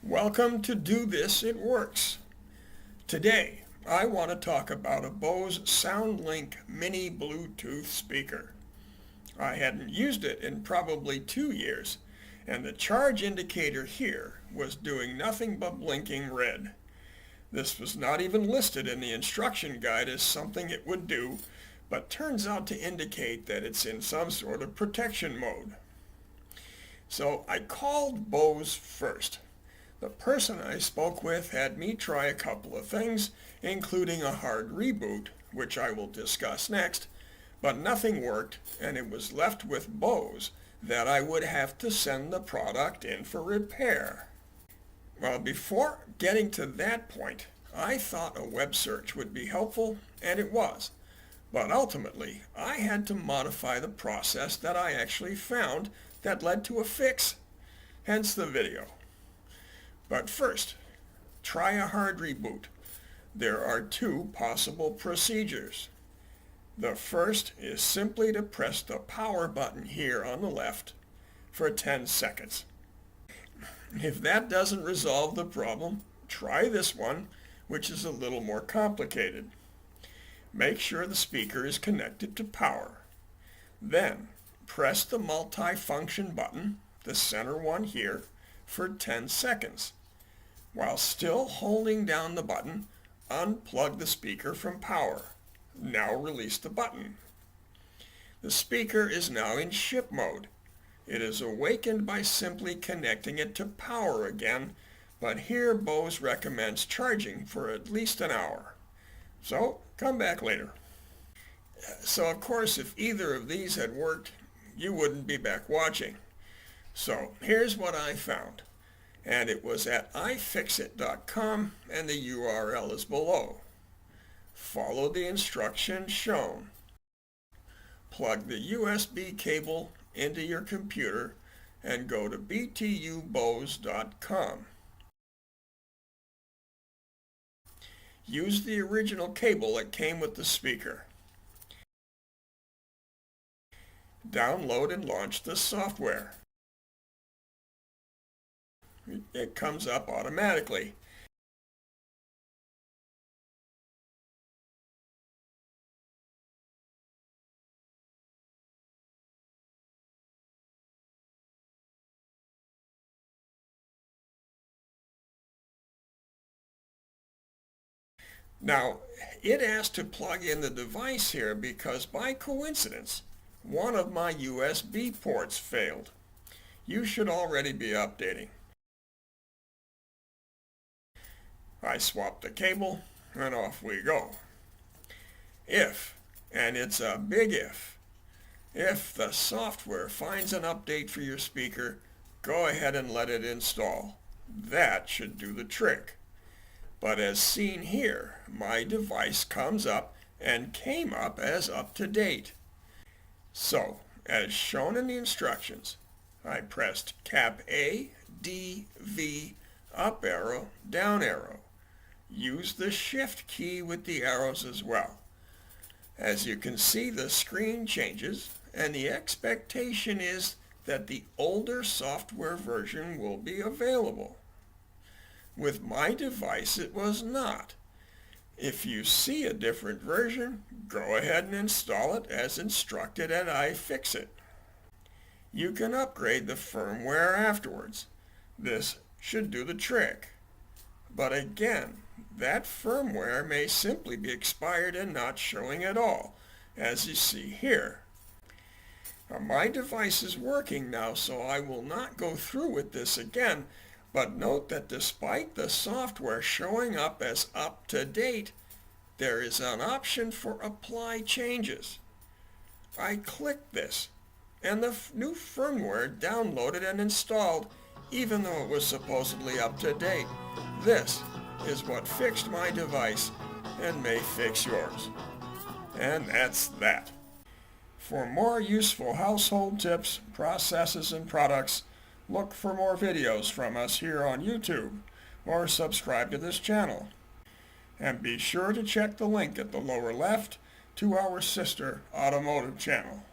Welcome to Do This, It Works. Today, I want to talk about a Bose Soundlink mini Bluetooth speaker. I hadn't used it in probably 2 years, and the charge indicator here was doing nothing but blinking red. This was not even listed in the instruction guide as something it would do, but turns out to indicate that it's in some sort of protection mode. So I called Bose first. The person I spoke with had me try a couple of things, including a hard reboot, which I will discuss next, but nothing worked, and it was left with Bose that I would have to send the product in for repair. Well, before getting to that point, I thought a web search would be helpful, and it was. But ultimately, I had to modify the process that I actually found that led to a fix, hence the video. But first, try a hard reboot. There are 2 possible procedures. The first is simply to press the power button here on the left for 10 seconds. If that doesn't resolve the problem, try this one, which is a little more complicated. Make sure the speaker is connected to power. Then, press the multi-function button, the center one here, for 10 seconds. While still holding down the button, unplug the speaker from power. Now release the button. The speaker is now in ship mode. It is awakened by simply connecting it to power again, but here Bose recommends charging for at least an hour. So come back later. So of course, if either of these had worked, you wouldn't be back watching. So here's what I found, and it was at ifixit.com, and the URL is below. Follow the instructions shown. Plug the USB cable into your computer and go to btubose.com. Use the original cable that came with the speaker. Download and launch the software. It comes up automatically. Now, it asked to plug in the device here because by coincidence, one of my USB ports failed. You should already be updating. I swapped the cable, and off we go. If, and it's a big if the software finds an update for your speaker, go ahead and let it install. That should do the trick. But as seen here, my device comes up and came up as up to date. So, as shown in the instructions, I pressed cap A, D, V, up arrow, down arrow. Use the shift key with the arrows as well. As you can see, the screen changes, and the expectation is that the older software version will be available. With my device, it was not. If you see a different version, go ahead and install it as instructed at iFixit. You can upgrade the firmware afterwards. This should do the trick. But again, that firmware may simply be expired and not showing at all, as you see here. Now, my device is working now, so I will not go through with this again, but note that despite the software showing up as up to date, there is an option for apply changes. I clicked this, and the new firmware downloaded and installed, even though it was supposedly up to date. This is what fixed my device and may fix yours. And that's that. For more useful household tips, processes, and products, look for more videos from us here on YouTube or subscribe to this channel. And be sure to check the link at the lower left to our sister automotive channel.